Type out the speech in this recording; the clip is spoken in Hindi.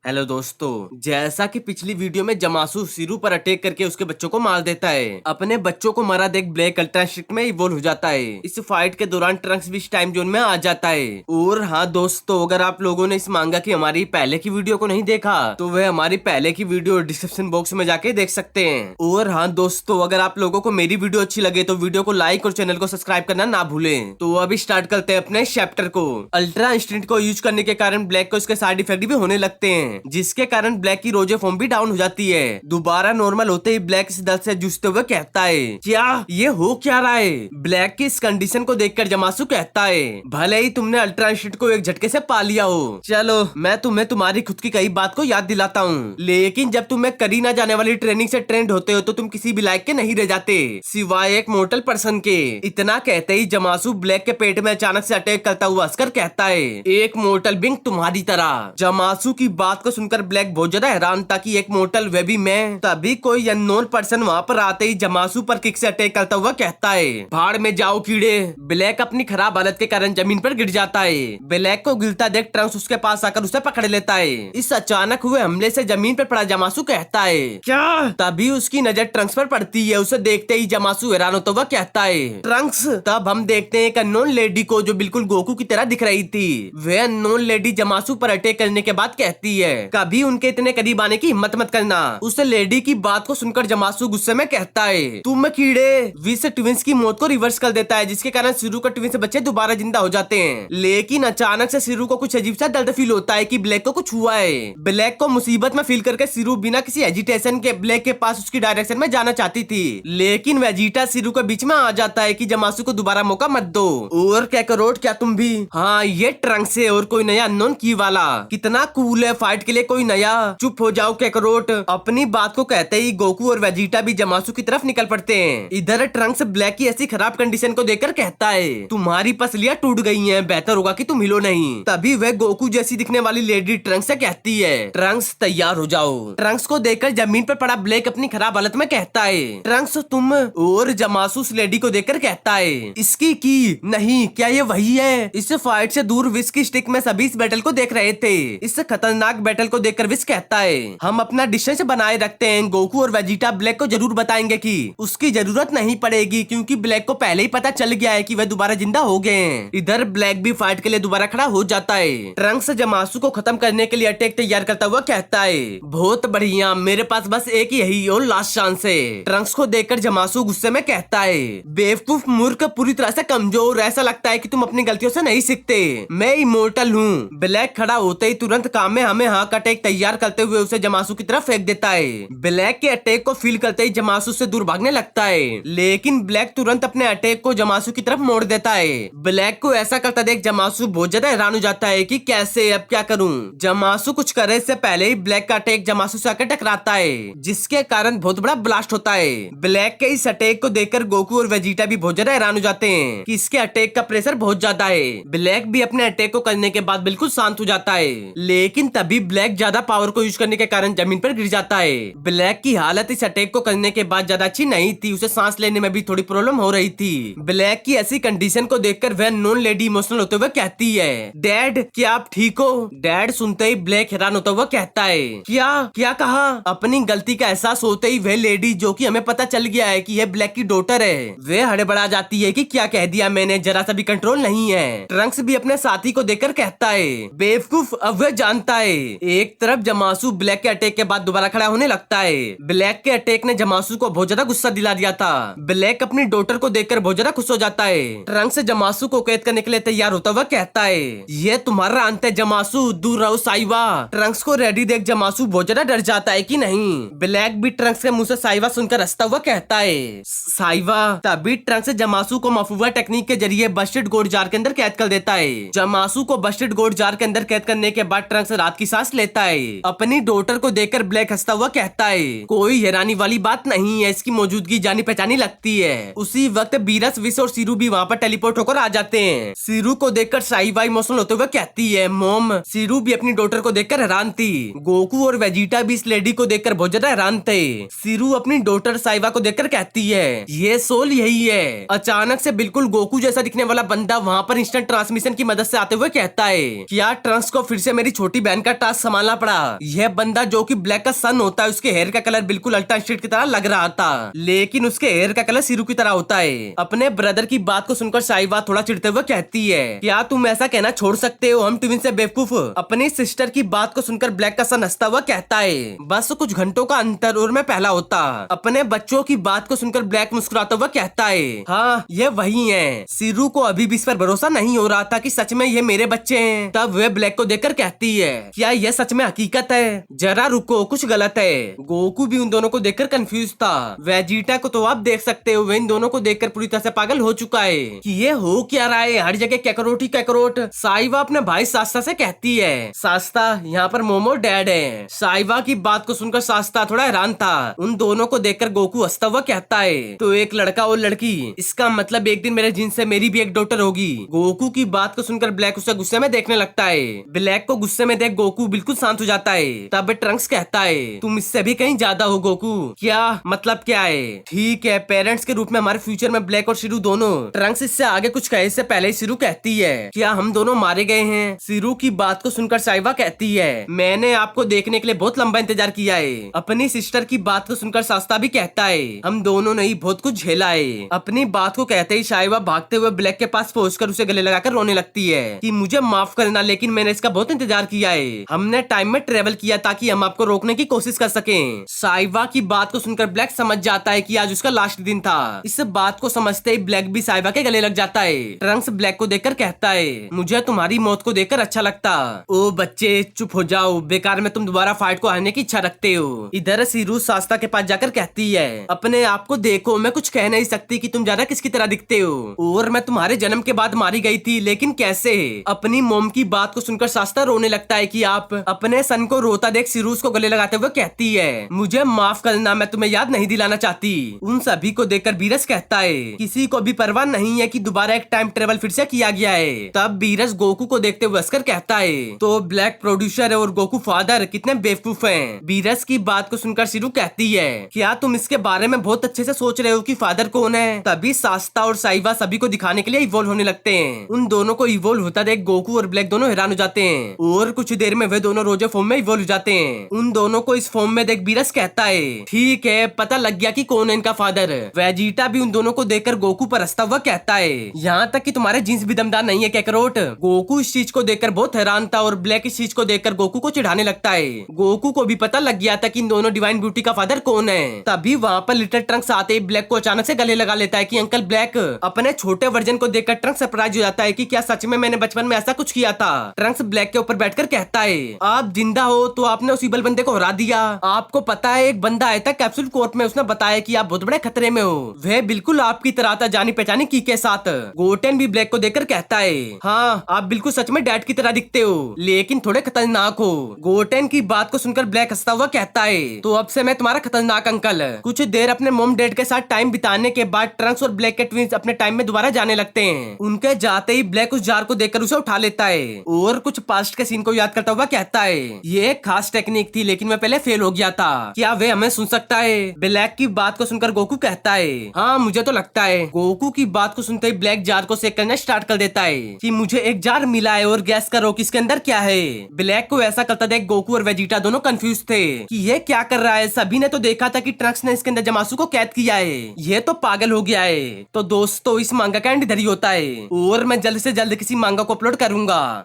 हेलो दोस्तों, जैसा कि पिछली वीडियो में जमासू सीरू पर अटैक करके उसके बच्चों को मार देता है। अपने बच्चों को मारा देख ब्लैक अल्ट्रा स्ट्रिक्ट में इवॉल्व हो जाता है। इस फाइट के दौरान ट्रंक्स भी इस टाइम जोन में आ जाता है। और हाँ दोस्तों, अगर आप लोगों ने इस मांगा की हमारी पहले की वीडियो को नहीं देखा तो वह हमारी पहले की वीडियो डिस्क्रिप्शन बॉक्स में जाके देख सकते हैं। और हाँ दोस्तों, अगर आप लोगों को मेरी वीडियो अच्छी लगे तो वीडियो को लाइक और चैनल को सब्सक्राइब करना ना भूलें। तो अभी स्टार्ट करते हैं अपने चैप्टर को। अल्ट्रा इंस्टेंट को यूज करने के कारण ब्लैक को इसके साइड इफेक्ट भी होने लगते हैं, जिसके कारण ब्लैक की रोजे फॉर्म भी डाउन हो जाती है। दोबारा नॉर्मल होते ही ब्लैक इस दर्द से जूझते हुए कहता है, क्या ये हो क्या रहा है? ब्लैक की इस कंडीशन को देखकर जमासू कहता है, भले ही तुमने अल्ट्रा इंस्टेंट को एक झटके से पा लिया हो, चलो मैं तुम्हें तुम्हारी खुद की कई बात को याद दिलाता हूँ। लेकिन जब तुम्हें करी ना जाने वाली ट्रेनिंग से ट्रेंड होते हो तो तुम किसी भी लायक के नहीं रह जाते, सिवाय एक मोर्टल पर्सन के। इतना कहते ही जमासू ब्लैक के पेट में अचानक से अटैक करता हुआ हंसकर कहता है, एक मोर्टल बिंग तुम्हारी तरह। जमासू की बात को सुनकर ब्लैक बहुत ज्यादा हैरान था कि एक मोर्टल वे भी मैं। तभी कोई अननोन पर्सन वहाँ पर आते ही जमासू पर किक से अटैक करता हुआ कहता है, भाड़ में जाओ कीड़े। ब्लैक अपनी खराब हालत के कारण जमीन पर गिर जाता है। ब्लैक को गिरता देख ट्रंक्स उसके पास आकर उसे पकड़ लेता है। इस अचानक हुए हमले से जमीन पर पड़ा जमासू कहता है, क्या? तभी उसकी नजर ट्रंक्स पर पड़ती है। उसे देखते ही जमासू हैरान होता हुआ कहता है, ट्रंक्स। तब हम देखते हैं एक अननोन लेडी को जो बिल्कुल गोकू की तरह दिख रही थी। वह अननोन लेडी जमासू पर अटैक करने के बाद कहती है, कभी उनके इतने करीब आने की हिम्मत मत करना। उस लेडी की बात को सुनकर जमासू गुस्से में कहता है, तुम कीड़े। विस ट्विंस की मौत को रिवर्स कर देता है, जिसके कारण सिरू के ट्विंस बच्चे दोबारा जिंदा हो जाते हैं। लेकिन अचानक से सिरू को कुछ अजीब सा दर्द फील होता है कि ब्लैक को कुछ हुआ है। ब्लैक को मुसीबत में फील करके सिरू बिना किसी एजिटेशन के ब्लैक के पास उसकी डायरेक्शन में जाना चाहती थी, लेकिन वेजिटा सिरू के बीच में आ जाता है कि जमासू को दोबारा मौका मत दो। और कैकरोट, क्या तुम भी? हाँ, ये ट्रंक्स है और कोई नया अननोन की वाला। कितना कूल है, फाइट के लिए कोई नया। चुप हो जाओ कैकरोट। अपनी बात को कहते ही गोकू और वेजिटा भी जमासू की तरफ निकल पड़ते हैं। इधर ट्रंक्स ब्लैक की ऐसी खराब कंडीशन को देखकर कहता है, तुम्हारी पसलियां टूट गई हैं, बेहतर होगा कि तुम हिलो नहीं। तभी वह गोकू जैसी दिखने वाली लेडी ट्रंक्स से कहती है, ट्रंक्स तैयार हो जाओ। ट्रंक्स को देखकर जमीन पर पड़ा ब्लैक अपनी खराब हालत में कहता है, ट्रंक्स तुम। और जमासू उस लेडी को देखकर कहता है, इसकी की नहीं, क्या ये वही है? इस फाइट से दूर विस की स्टिक में सभी इस बैटल को देख रहे थे। इस खतरनाक बैटल को देखकर विस कहता है, हम अपना डिस्टेंस बनाए रखते हैं। गोकू और वेजिटा ब्लैक को जरूर बताएंगे कि उसकी जरूरत नहीं पड़ेगी, क्योंकि ब्लैक को पहले ही पता चल गया है कि वह दोबारा जिंदा हो गए हैं। इधर ब्लैक भी फाइट के लिए दोबारा खड़ा हो जाता है। ट्रंक्स जमासू को खत्म करने के लिए अटैक तैयार करता हुआ कहता है, बहुत बढ़िया, मेरे पास बस एक यही और लास्ट चांस है। ट्रंक्स को देखकर जमासू गुस्से में कहता है, बेवकूफ मूर्ख, पूरी तरह से कमजोर। ऐसा लगता है कि तुम अपनी गलतियों से नहीं सीखते। मैं इमोर्टल हूँ। ब्लैक खड़ा होते ही तुरंत काम में हमें हाँ का अटैक तैयार करते हुए उसे जमासू की तरफ फेंक देता है। ब्लैक के अटैक को फील करते ही जमासू से दूर भागने लगता है, लेकिन ब्लैक तुरंत अपने अटैक को जमासू की तरफ मोड़ देता है। ब्लैक को ऐसा करता देख जमासू बहुत ज्यादा हैरान हो जाता है कि कैसे, अब क्या करूं। जमासू कुछ करे से पहले ही ब्लैक का अटैक जमासू से आकर टकराता है, जिसके कारण बहुत बड़ा ब्लास्ट होता है। ब्लैक के इस अटैक को देखकर गोकू और वेजिटा भी बहुत ज्यादा हैरान हो जाते हैं कि इसके अटैक का प्रेशर बहुत ज्यादा है। ब्लैक भी अपने अटैक को करने के बाद बिल्कुल शांत हो जाता है, लेकिन तभी ब्लैक ज्यादा पावर को यूज करने के कारण जमीन पर गिर जाता है। ब्लैक की हालत इस अटैक को करने के बाद ज्यादा अच्छी नहीं थी, उसे सांस लेने में भी थोड़ी प्रॉब्लम हो रही थी। ब्लैक की ऐसी कंडीशन को देखकर वह नॉन लेडी इमोशनल होते हुए कहती है, डैड क्या आप ठीक हो? डैड सुनते ही ब्लैक हैरान होता हुआ कहता है, क्या क्या कहा? अपनी गलती का एहसास होते ही वह लेडी, जो कि हमें पता चल गया है कि यह ब्लैक की डॉटर है, वह हड़बड़ा जाती है कि क्या कह दिया मैंने, जरा सा भी कंट्रोल नहीं है। ट्रंक्स भी अपने साथी को देखकर कहता है, बेवकूफ, अब वह जानता है। एक तरफ जमासू ब्लैक के अटैक के बाद दोबारा खड़ा होने लगता है। ब्लैक के अटैक ने जमासू को बहुत ज्यादा गुस्सा दिला दिया था। ब्लैक अपनी डॉटर को देखकर बहुत ज्यादा खुश हो जाता है। ट्रंक्स जमासू को कैद करने के लिए तैयार होता हुआ कहता है, ये तुम्हारा अंत है जमासू, दूर रहो साइवा। ट्रंक्स को रेडी देख जमासू बहुत ज्यादा डर जाता है कि नहीं। ब्लैक भी ट्रंक्स के मुंह से साइवा सुनकर हंसता हुआ कहता है, साइवा। तभी ट्रंक्स जमासू को मफूवा टेक्निक के जरिए बस्टेड गोड जार के अंदर कैद कर देता है। जमासू को बस्टेड गोड जार के अंदर कैद करने के बाद ट्रंक्स रात की सांस लेता है। अपनी डॉटर को देखकर ब्लैक हंसता हुआ कहता है, कोई हैरानी वाली बात नहीं है, इसकी मौजूदगी जानी पहचानी लगती है। उसी वक्त बीरस, विस और सिरू भी वहाँ पर टेलीपोर्ट होकर आ जाते हैं। सिरू को देखकर साइवा इमोशनल होते हुए कहती है, मॉम। सिरू भी अपनी डॉटर को देखकर हैरान थी। गोकू और वेजिटा भी इस लेडी को देखकर बहुत ज्यादा हैरान थे। सिरू अपनी डॉटर साइवा को देखकर कहती है, ये सोल यही है। अचानक से बिल्कुल गोकू जैसा दिखने वाला बंदा वहाँ पर इंस्टेंट ट्रांसमिशन की मदद से आते हुए कहता है, क्या ट्रंक्स को फिर से मेरी छोटी बहन का टास्क संभालना पड़ा। यह बंदा जो कि ब्लैक का सन होता है, उसके हेयर का कलर बिल्कुल अल्ट्रा इंस्टेंट की तरह लग रहा था, लेकिन उसके हेयर का कलर सिरू की तरह होता है। अपने ब्रदर की बात को सुनकर साइवा थोड़ा चिढ़ते हुए कहती है, क्या तुम ऐसा कहना छोड़ सकते हो, हम ट्विन से बेवकूफ। अपनी सिस्टर की बात को सुनकर ब्लैक का सन हंसता हुआ कहता है, बस कुछ घंटों का अंतर और मैं पहला होता। अपने बच्चों की बात को सुनकर ब्लैक मुस्कुराता हुआ कहता है, हाँ ये वही है। सिरू को अभी भी इस पर भरोसा नहीं हो रहा था कि सच में ये मेरे बच्चे हैं। तब वह ब्लैक को देखकर कहती है, क्या यह सच में हकीकत है? जरा रुको, कुछ गलत है। गोकू भी उन दोनों को देखकर कंफ्यूज था। वेजिटा को तो आप देख सकते हो, वह इन दोनों को देखकर पूरी तरह से पागल हो चुका है कि ये हो क्या रहा है, हर जगह कैकरोट ही कैकरोट। साइवा अपने भाई सास्ता से कहती है, सास्ता यहाँ पर मोमो डैड है। साइवा की बात को सुनकर सास्ता थोड़ा हैरान था। उन दोनों को देखकर गोकू हंसता हुआ कहता है, तो एक लड़का और लड़की, इसका मतलब एक दिन मेरे जीन से मेरी भी एक डॉटर होगी। गोकू की बात को सुनकर ब्लैक उसे गुस्से में देखने लगता है। ब्लैक को गुस्से में देख गोकू बिल्कुल शांत हो जाता है। तब ट्रंक्स कहता है, तुम इससे भी कहीं ज्यादा हो गोकू। क्या मतलब क्या है? ठीक है, पेरेंट्स के रूप में हमारे फ्यूचर में ब्लैक और शिरू दोनों। ट्रंक्स इससे आगे कुछ कहे से पहले ही शिरू कहती है, क्या हम दोनों मारे गए हैं? शिरू की बात को सुनकर साइवा कहती है, मैंने आपको देखने के लिए बहुत लंबा इंतजार किया है। अपनी सिस्टर की बात को सुनकर सास्ता भी कहता है, हम दोनों ने ही बहुत कुछ झेला है। अपनी बात को कहते ही साइवा भागते हुए ब्लैक के पास पहुंचकर उसे गले लगाकर रोने लगती है कि मुझे माफ करना, लेकिन मैंने इसका बहुत इंतजार किया है। हमने टाइम में ट्रेवल किया ताकि हम आपको रोकने की कोशिश कर सकें। साइवा की बात को सुनकर ब्लैक समझ जाता है कि आज उसका लास्ट दिन था। इस बात को समझते ही ब्लैक भी साइवा के गले लग जाता है। ट्रंक्स ब्लैक को देखकर कहता है, मुझे तुम्हारी मौत को देखकर अच्छा लगता। ओ बच्चे चुप हो जाओ, बेकार में तुम दोबारा फाइट को हारने की इच्छा रखते हो। इधर सीरू सास्ता के पास जाकर कहती है, अपने आप को देखो, मैं कुछ कह नहीं सकती कि तुम ज्यादा किसकी तरह दिखते हो, और मैं तुम्हारे जन्म के बाद मारी गई थी, लेकिन कैसे? अपनी मोम की बात को सुनकर सास्ता रोने लगता है कि आप अपने सन को रोता देख सिरूस को गले लगाते हुए कहती है, मुझे माफ करना, मैं तुम्हें याद नहीं दिलाना चाहती। उन सभी को देखकर बीरस कहता है, किसी को भी परवाह नहीं है कि दोबारा एक टाइम ट्रेवल फिर से किया गया है। तब बीरस गोकू को देखते हुए हंसकर कहता है, तो ब्लैक प्रोड्यूसर है और गोकू फादर कितने बेवकूफ हैं। बीरस की बात को सुनकर सिरू कहती है, क्या तुम इसके बारे में बहुत अच्छे से सोच रहे हो कि फादर कौन है? तभी सास्ता और साइवा सभी को दिखाने के लिए इवॉल्व होने लगते हैं। उन दोनों को इवॉल्व होता देख गोकू और ब्लैक दोनों हैरान हो जाते हैं, और कुछ देर में वे दोनों रोजे फॉर्म में इवॉल्व हो जाते हैं। उन दोनों को इस फॉर्म में देख बीरस कहता है, ठीक है, पता लग गया कि कौन है इनका फादर। वेजिटा भी उन दोनों को देखकर गोकू पर हंसता हुआ कहता है, यहाँ तक कि तुम्हारे जीन्स भी दमदार नहीं है कैकरोट। गोकू इस चीज को देखकर बहुत हैरान था और ब्लैक इस चीज को देखकर गोकू को चिढ़ाने लगता है। गोकू को भी पता लग गया था कि इन दोनों डिवाइन ब्यूटी का फादर कौन है। तभी वहाँ पर लिटिल ट्रंक्स आते ही ब्लैक को अचानक से गले लगा लेता है कि अंकल ब्लैक। अपने छोटे वर्जन को देखकर ट्रंक्स सरप्राइज हो जाता है कि क्या सच में मैंने बचपन में ऐसा कुछ किया था। ट्रंक्स ब्लैक के ऊपर बैठकर कहता है, आप जिंदा हो तो आपने उस ईबल बंदे को हरा दिया। आपको पता है एक बंदा आया था कैप्सूल कोर्ट में, उसने बताया कि आप बहुत बड़े खतरे में हो। वह बिल्कुल आपकी तरह था, जानी पहचानी की के साथ। गोटेन भी ब्लैक को देखकर कहता है, हाँ आप बिल्कुल सच में डैड की तरह दिखते हो, लेकिन थोड़े खतरनाक हो। गोटेन की बात को सुनकर ब्लैक हंसता हुआ कहता है, तो अब से मैं तुम्हारा खतरनाक अंकल। कुछ देर अपने मॉम डैड के साथ टाइम बिताने के बाद ट्रंक्स और ब्लैक के ट्विंस अपने टाइम में दोबारा जाने लगते हैं। उनके जाते ही ब्लैक उस जार को देखकर उसे उठा लेता है और कुछ पास्ट के सीन को याद करता हुआ कहता है, ये एक खास टेक्निक थी, लेकिन मैं पहले फेल हो गया था। क्या वे हमें सुन सकता है? ब्लैक की बात को सुनकर गोकू कहता है, हाँ मुझे तो लगता है। गोकू की बात को सुनते ही ब्लैक जार को सेक करना स्टार्ट कर देता है कि मुझे एक जार मिला है और गैस करो कि इसके अंदर क्या है। ब्लैक को ऐसा करता देख गोकू और वेजिटा दोनों कंफ्यूज थे कि ये क्या कर रहा है। सभी ने तो देखा था कि ट्रंक्स ने इसके अंदर जमासू को कैद किया है, ये तो पागल हो गया है। तो दोस्तों इस मांगा का एंड इधर ही होता है और मैं जल्द से जल्द किसी मांगा को अपलोड करूंगा।